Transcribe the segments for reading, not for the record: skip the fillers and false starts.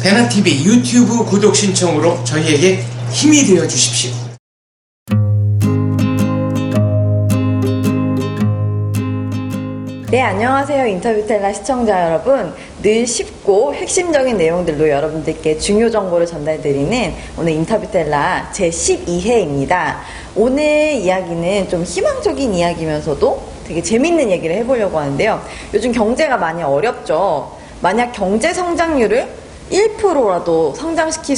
대나TV 유튜브 구독 신청으로 저희에게 힘이 되어 주십시오. 네, 안녕하세요. 인터뷰텔라 시청자 여러분. 늘 쉽고 핵심적인 내용들로 여러분들께 중요 정보를 전달드리는 오늘 인터뷰텔라 제12회입니다. 오늘 이야기는 좀 희망적인 이야기면서도 되게 재밌는 얘기를 해보려고 하는데요. 요즘 경제가 많이 어렵죠. 만약 경제 성장률을 1%라도 상승시킬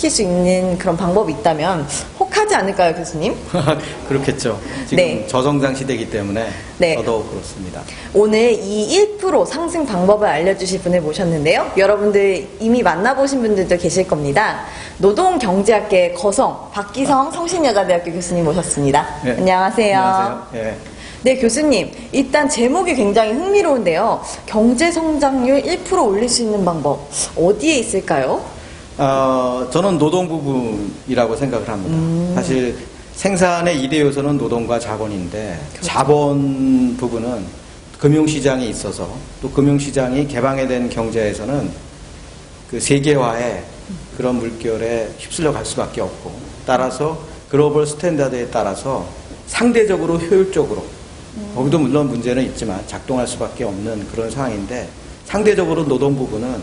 수 있는 그런 방법이 있다면 혹하지 않을까요, 교수님? 그렇겠죠. 지금 네. 저성장 시대이기 때문에 네. 더더욱 그렇습니다. 오늘 이 1% 상승 방법을 알려주실 분을 모셨는데요. 여러분들 이미 만나보신 분들도 계실 겁니다. 노동경제학계 거성 박기성 성신여자대학교 교수님 모셨습니다. 네. 안녕하세요. 안녕하세요. 예. 네, 교수님. 일단 제목이 굉장히 흥미로운데요. 경제 성장률 1% 올릴 수 있는 방법 어디에 있을까요? 저는 노동 부분이라고 생각을 합니다. 사실 생산의 2대 요소는 노동과 자본인데 그렇죠. 자본 부분은 금융시장에 있어서 또 금융시장이 개방된 경제에서는 그 세계화의 그런 물결에 휩쓸려 갈 수밖에 없고 따라서 글로벌 스탠다드에 따라서 상대적으로 효율적으로 거기도 물론 문제는 있지만 작동할 수밖에 없는 그런 상황인데 상대적으로 노동 부분은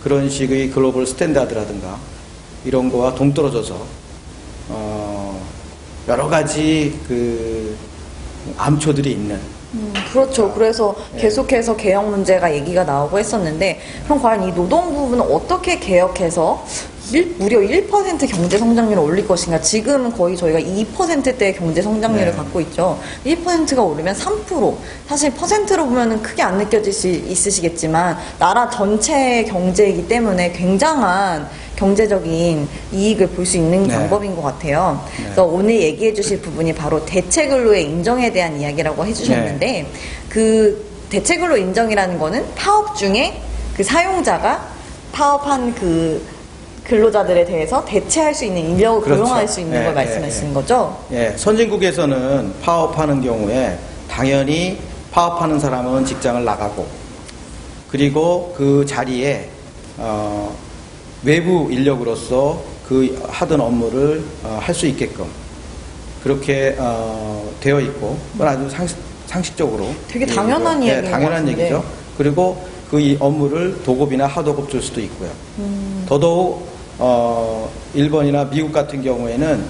그런 식의 글로벌 스탠다드라든가 이런 거와 동떨어져서 여러 가지 그 암초들이 있는 그렇죠. 그래서 계속해서 개혁 문제가 얘기가 나오고 했었는데 그럼 과연 이 노동 부분은 어떻게 개혁해서 무려 1% 경제 성장률을 올릴 것인가? 지금 거의 저희가 2%대의 경제 성장률을 네. 갖고 있죠. 1%가 오르면 3%. 사실 퍼센트로 보면은 크게 안 느껴질 수 있으시겠지만 나라 전체 경제이기 때문에 굉장한 경제적인 이익을 볼 수 있는 네. 방법인 것 같아요. 네. 그래서 오늘 얘기해 주실 부분이 바로 대체근로의 인정에 대한 이야기라고 해주셨는데 그 대체근로 인정이라는 거는 파업 중에 그 사용자가 파업한 그 근로자들에 대해서 대체할 수 있는 인력을 그렇죠. 고용할 수 있는 걸 예, 말씀하시는 거죠? 예, 선진국에서는 파업하는 경우에 당연히 파업하는 사람은 직장을 나가고 그리고 그 자리에 외부 인력으로서 그 하던 업무를 할 수 있게끔 그렇게 되어 있고 그건 아주 상식적으로 되게 당연한 얘기고요. 이야기인 것 당연한 같은데. 얘기죠. 그리고 그 이 업무를 도급이나 하도급 줄 수도 있고요. 더더욱 일본이나 미국 같은 경우에는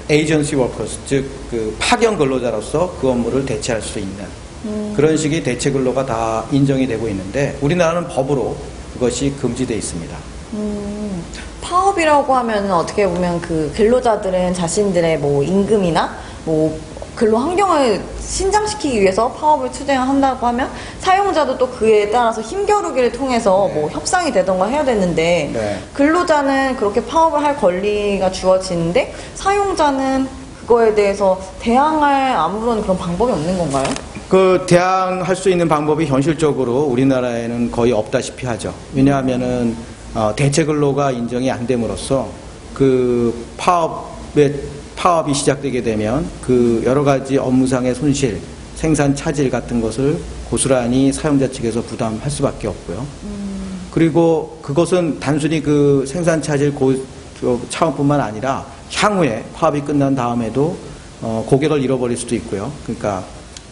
에이전시 워커스 즉 그 파견 근로자로서 그 업무를 대체할 수 있는 그런 식의 대체 근로가 다 인정이 되고 있는데 우리나라는 법으로 그것이 금지되어 있습니다. 파업이라고 하면 어떻게 보면 그 근로자들은 자신들의 뭐 임금이나 뭐 근로 환경을 신장시키기 위해서 파업을 투쟁한다고 하면 사용자도 또 그에 따라서 힘겨루기를 통해서 네. 뭐 협상이 되던가 해야 되는데 네. 근로자는 그렇게 파업을 할 권리가 주어지는데 사용자는 그거에 대해서 대항할 아무런 그런 방법이 없는 건가요? 그 대항할 수 있는 방법이 현실적으로 우리나라에는 거의 없다시피 하죠. 왜냐하면은 대체 근로가 인정이 안 됨으로써 그 파업이 시작되게 되면 그 여러 가지 업무상의 손실, 생산 차질 같은 것을 고스란히 사용자 측에서 부담할 수밖에 없고요. 그리고 그것은 단순히 그 생산 차질 차원뿐만 아니라 향후에 파업이 끝난 다음에도 고객을 잃어버릴 수도 있고요. 그러니까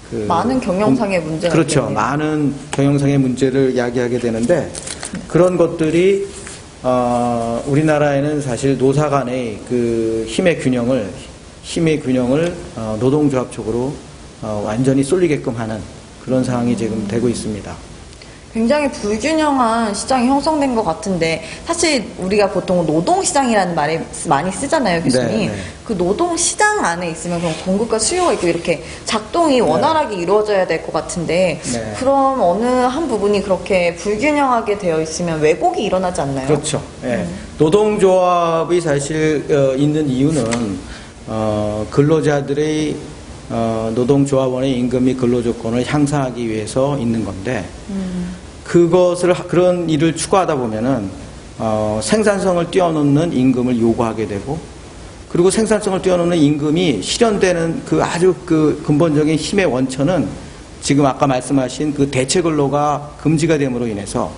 그 많은 경영상의 문제가 그렇죠. 있겠네요. 많은 경영상의 문제를 이야기하게 되는데 그런 것들이 우리나라에는 사실 노사 간의 그 힘의 균형을 노동조합 쪽으로 완전히 쏠리게끔 하는 그런 상황이 지금 되고 있습니다. 굉장히 불균형한 시장이 형성된 것 같은데 사실 우리가 보통 노동시장이라는 말을 많이 쓰잖아요, 교수님. 네, 네. 그 노동시장 안에 있으면 그럼 공급과 수요가 있고 이렇게 작동이 원활하게 이루어져야 될 것 같은데 네. 그럼 어느 한 부분이 그렇게 불균형하게 되어 있으면 왜곡이 일어나지 않나요? 그렇죠. 예. 노동조합이 사실 있는 이유는 근로자들의 노동조합원의 임금 및 근로조건을 향상하기 위해서 있는 건데 그런 일을 추구하다 보면은 생산성을 뛰어넘는 임금을 요구하게 되고 그리고 생산성을 뛰어넘는 임금이 실현되는 그 아주 그 근본적인 힘의 원천은 지금 아까 말씀하신 그 대체 근로가 금지가 됨으로 인해서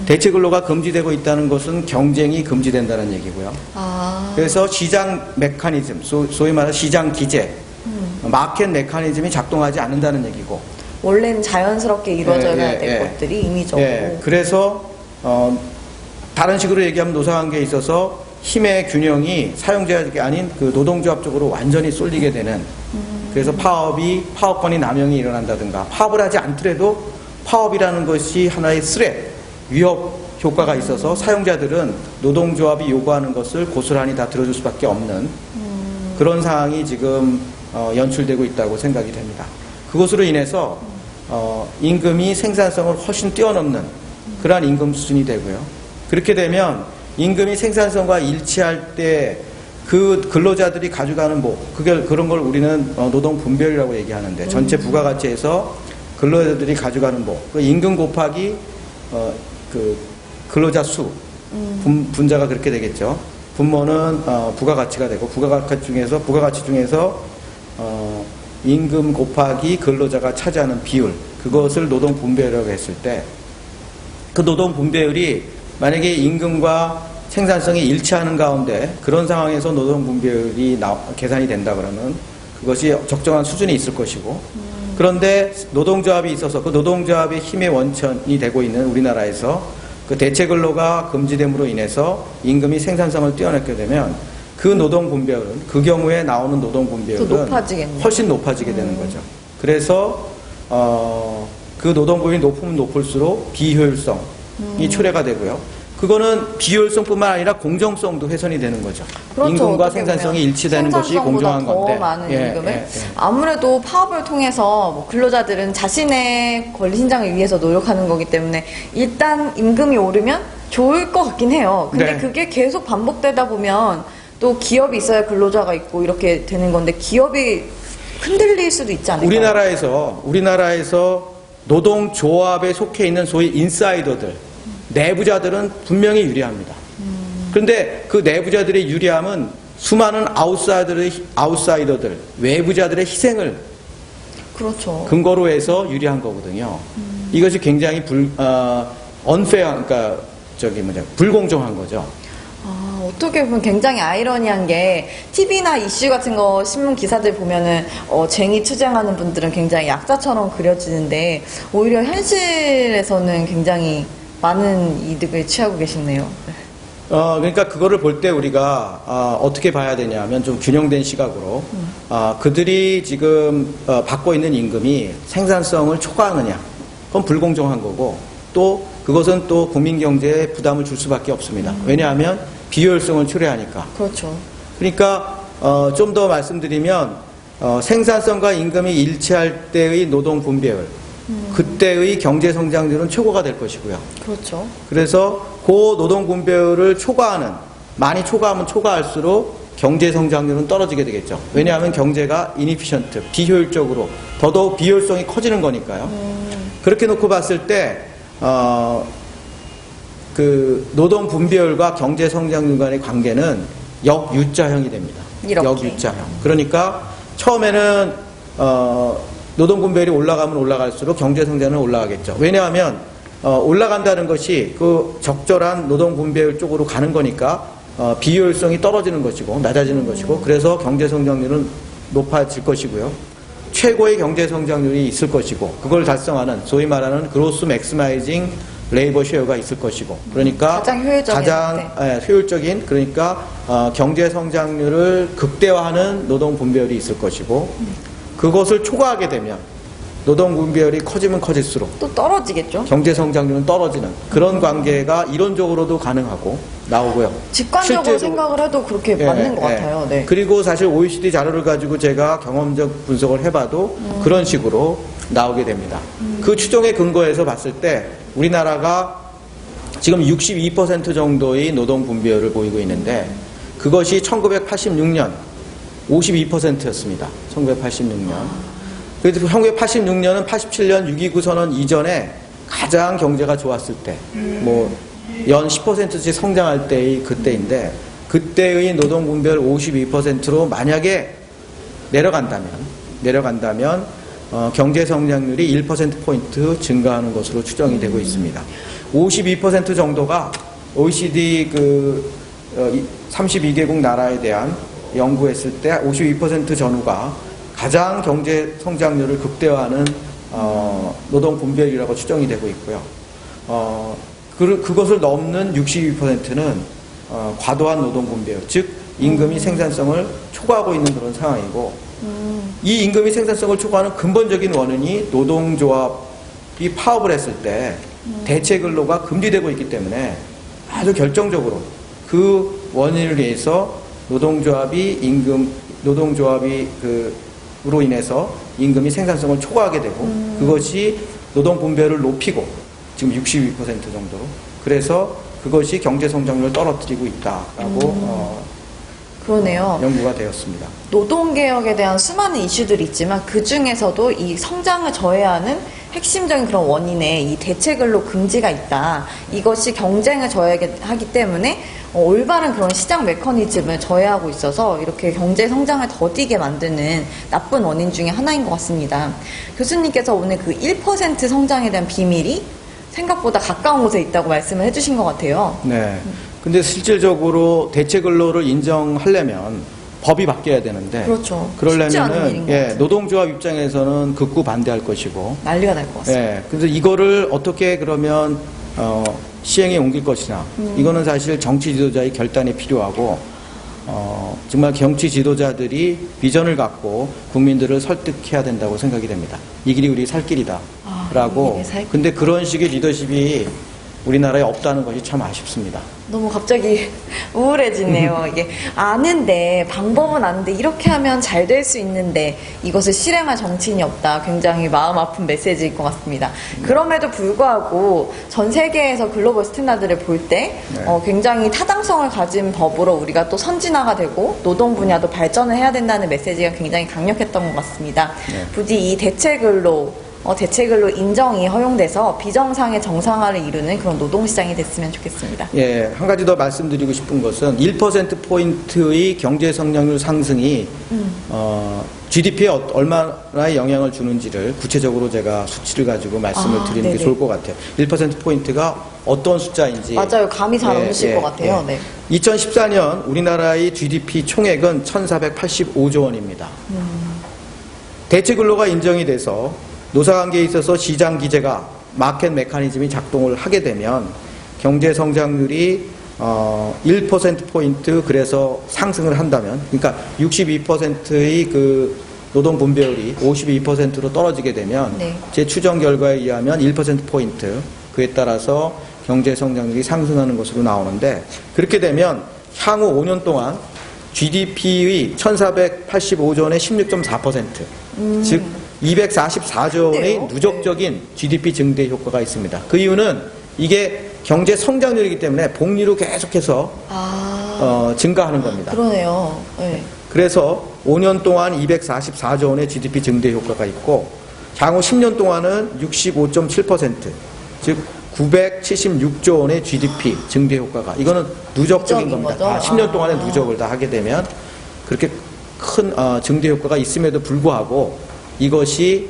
대체 근로가 금지되고 있다는 것은 경쟁이 금지된다는 얘기고요. 아, 그래서 시장 메커니즘, 소위 말하는 시장 기제, 마켓 메커니즘이 작동하지 않는다는 얘기고. 원래는 자연스럽게 이루어져야 예, 예, 될 예. 것들이 임의적으로. 예, 그래서 다른 식으로 얘기하면 노사관계에 있어서 힘의 균형이 사용자가 아닌 그 노동조합 쪽으로 완전히 쏠리게 되는. 그래서 파업권이 남용이 일어난다든가, 파업을 하지 않더라도 파업이라는 것이 하나의 스렛, 위협 효과가 있어서 사용자들은 노동조합이 요구하는 것을 고스란히 다 들어줄 수밖에 없는 그런 상황이 지금 연출되고 있다고 생각이 됩니다. 그것으로 인해서 임금이 생산성을 훨씬 뛰어넘는 그러한 임금 수준이 되고요. 그렇게 되면 임금이 생산성과 일치할 때 그 근로자들이 가져가는 그런 걸 우리는 노동 분배율이라고 얘기하는데, 전체 부가가치에서 근로자들이 가져가는 그 임금 곱하기 그 근로자 수, 분자가 그렇게 되겠죠. 분모는 부가가치가 되고, 부가가치 중에서 임금 곱하기 근로자가 차지하는 비율, 그것을 노동 분배율이라고 했을 때, 그 노동 분배율이 만약에 임금과 생산성이 일치하는 가운데 그런 상황에서 노동 분배율이 계산이 된다 그러면 그것이 적정한 수준이 있을 것이고, 그런데 노동조합이 있어서 그 노동조합의 힘의 원천이 되고 있는 우리나라에서 그 대체 근로가 금지됨으로 인해서 임금이 생산성을 뛰어넘게 되면 그 노동 분배율은, 그 경우에 나오는 노동 분배율은 훨씬 높아지게 되는 거죠. 그래서 그 노동 분배율이 높으면 높을수록 비효율성이 초래가 되고요. 그거는 비효율성뿐만 아니라 공정성도 훼손이 되는 거죠. 그렇죠. 임금과 생산성이 일치되는 것이 공정한 건데. 더 많은 임금을. 아무래도 파업을 통해서 근로자들은 자신의 권리 신장을 위해서 노력하는 거기 때문에 일단 임금이 오르면 좋을 것 같긴 해요. 근데 네. 그게 계속 반복되다 보면 또 기업이 있어야 근로자가 있고 이렇게 되는 건데, 기업이 흔들릴 수도 있지 않을까요? 우리나라에서 노동조합에 속해 있는 소위 인사이더들, 내부자들은 분명히 유리합니다. 그런데 그 내부자들의 유리함은 수많은 아웃사이더들, 외부자들의 희생을 그렇죠. 근거로 해서 유리한 거거든요. 이것이 굉장히 unfair, 그러니까 불공정한 거죠. 어떻게 보면 굉장히 아이러니한 게, TV나 이슈 같은 거 신문 기사들 보면은 쟁의 투쟁하는 분들은 굉장히 약자처럼 그려지는데, 오히려 현실에서는 굉장히 많은 이득을 취하고 계시네요. 그러니까 그거를 볼 때 우리가 어떻게 봐야 되냐면 좀 균형된 시각으로 그들이 지금 받고 있는 임금이 생산성을 초과하느냐, 그건 불공정한 거고, 또 그것은 또 국민 경제에 부담을 줄 수밖에 없습니다. 왜냐하면 비효율성을 초래하니까. 그렇죠. 그러니까 좀 더 말씀드리면 생산성과 임금이 일치할 때의 노동 분배율, 그때의 경제 성장률은 최고가 될 것이고요. 그렇죠. 그래서 그 노동 분배율을 많이 초과하면 초과할수록 경제 성장률은 떨어지게 되겠죠. 왜냐하면 경제가 inefficient, 비효율적으로, 더더욱 비효율성이 커지는 거니까요. 그렇게 놓고 봤을 때 그 노동 분배율과 경제 성장률 간의 관계는 역유자형이 됩니다. 이렇게. 역유자형. 그러니까 처음에는 노동 분배율이 올라가면 올라갈수록 경제 성장은 올라가겠죠. 왜냐하면 올라간다는 것이 그 적절한 노동 분배율 쪽으로 가는 거니까 비효율성이 떨어지는 것이고 낮아지는 것이고, 그래서 경제 성장률은 높아질 것이고요. 최고의 경제 성장률이 있을 것이고, 그걸 달성하는 소위 말하는 그로스 맥시마이징 레이버 쉐어가 있을 것이고, 그러니까 가장 효율적인, 그러니까 경제 성장률을 극대화하는 노동 분배율이 있을 것이고, 그것을 초과하게 되면 노동 분배율이 커지면 커질수록 또 떨어지겠죠. 경제 성장률은 떨어지는 그런 관계가 이론적으로도 가능하고 나오고요. 직관적으로 생각을 해도 그렇게 맞는 것 같아요. 네. 그리고 사실 OECD 자료를 가지고 제가 경험적 분석을 해봐도 그런 식으로 나오게 됩니다. 그 추정에 근거해서 봤을 때 우리나라가 지금 62% 정도의 노동 분배율을 보이고 있는데, 그것이 1986년 52%였습니다. 1986년. 그래서 1986년은 87년 6.29 선언 이전에 가장 경제가 좋았을 때, 연 10%씩 성장할 때의 그때인데, 그때의 노동 분배율 52%로 만약에 내려간다면 경제 성장률이 1%포인트 증가하는 것으로 추정이 되고 있습니다. 52% 정도가 OECD 32개국 나라에 대한 연구했을 때 52% 전후가 가장 경제 성장률을 극대화하는 노동 분배율이라고 추정이 되고 있고요. 그것을 넘는 62%는 과도한 노동 분배율, 즉 임금이 생산성을 초과하고 있는 그런 상황이고, 이 임금이 생산성을 초과하는 근본적인 원인이 노동조합이 파업을 했을 때 대체 근로가 금지되고 있기 때문에 아주 결정적으로 그 원인을 위해서 노동조합으로 인해서 임금이 생산성을 초과하게 되고, 그것이 노동 분배율을 높이고 지금 62% 정도로, 그래서 그것이 경제 성장률을 떨어뜨리고 있다라고 그러네요. 연구가 되었습니다. 노동개혁에 대한 수많은 이슈들이 있지만 그 중에서도 이 성장을 저해하는 핵심적인 그런 원인에 이 대체근로 금지가 있다. 이것이 경쟁을 저해하기 때문에 올바른 그런 시장 메커니즘을 저해하고 있어서 이렇게 경제 성장을 더디게 만드는 나쁜 원인 중에 하나인 것 같습니다. 교수님께서 오늘 그 1% 성장에 대한 비밀이 생각보다 가까운 곳에 있다고 말씀을 해주신 것 같아요. 네. 근데 실질적으로 대체 근로를 인정하려면 법이 바뀌어야 되는데, 그렇죠. 쉽지 않은 그러려면은 일인 것 같아요. 노동조합 입장에서는 극구 반대할 것이고, 난리가 날 것 같습니다. 그래서 이거를 어떻게 그러면 시행에 옮길 것이냐, 이거는 사실 정치 지도자의 결단이 필요하고, 정말 정치 지도자들이 비전을 갖고 국민들을 설득해야 된다고 생각이 됩니다. 이 길이 우리 살 길이다라고. 이 길이 살 길. 근데 그런 식의 리더십이 우리나라에 없다는 것이 참 아쉽습니다. 너무 갑자기 우울해지네요. 이게 아는데, 방법은 아는데 이렇게 하면 잘 될 수 있는데 이것을 실행할 정치인이 없다. 굉장히 마음 아픈 메시지일 것 같습니다. 그럼에도 불구하고 전 세계에서 글로벌 스탠다드를 볼 때 굉장히 타당성을 가진 법으로 우리가 또 선진화가 되고 노동 분야도 발전을 해야 된다는 메시지가 굉장히 강력했던 것 같습니다. 부디 이 대체근로 인정이 허용돼서 비정상의 정상화를 이루는 그런 노동시장이 됐으면 좋겠습니다. 한 가지 더 말씀드리고 싶은 것은 1%포인트의 경제 성장률 상승이 GDP에 얼마나 영향을 주는지를 구체적으로 제가 수치를 가지고 말씀을 드리는 네네. 게 좋을 것 같아요. 1%포인트가 어떤 숫자인지. 맞아요. 감이 잘 안 오실 것 같아요. 네. 2014년 우리나라의 GDP 총액은 1,485조 원입니다. 대체 근로가 인정이 돼서 노사관계에 있어서 시장 기제가 마켓 메커니즘이 작동을 하게 되면 경제 성장률이 1%포인트 그래서 상승을 한다면, 그러니까 62%의 그 노동 분배율이 52%로 떨어지게 되면 제 추정 결과에 의하면 1%포인트, 그에 따라서 경제 성장률이 상승하는 것으로 나오는데, 그렇게 되면 향후 5년 동안 GDP의 1,485조 원의 16.4%, 즉 244조 원의 누적적인 GDP 증대 효과가 있습니다. 그 이유는 이게 경제 성장률이기 때문에 복리로 계속해서 증가하는 겁니다. 그러네요. 네. 그래서 5년 동안 244조 원의 GDP 증대 효과가 있고, 향후 10년 동안은 65.7%, 즉 976조 원의 GDP 증대 효과가, 이거는 누적적인 겁니다. 다 10년 동안의 누적을 다 하게 되면 그렇게 큰 증대 효과가 있음에도 불구하고 이것이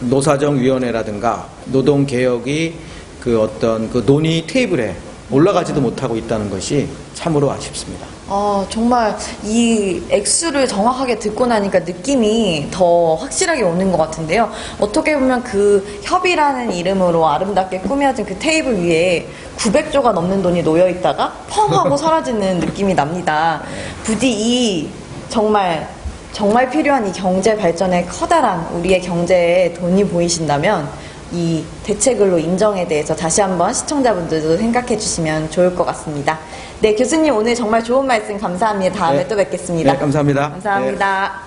노사정위원회라든가 노동개혁이 그 어떤 그 논의 테이블에 올라가지도 못하고 있다는 것이 참으로 아쉽습니다. 정말 이 액수를 정확하게 듣고 나니까 느낌이 더 확실하게 오는 것 같은데요. 어떻게 보면 그 협의라는 이름으로 아름답게 꾸며진 그 테이블 위에 900조가 넘는 돈이 놓여 있다가 펑 하고 사라지는 느낌이 납니다. 부디 이 정말 필요한 이 경제 발전에 커다란 우리의 경제에 돈이 보이신다면 이 대체근로 인정에 대해서 다시 한번 시청자분들도 생각해 주시면 좋을 것 같습니다. 네, 교수님 오늘 정말 좋은 말씀 감사합니다. 다음에 또 뵙겠습니다. 네, 감사합니다. 감사합니다.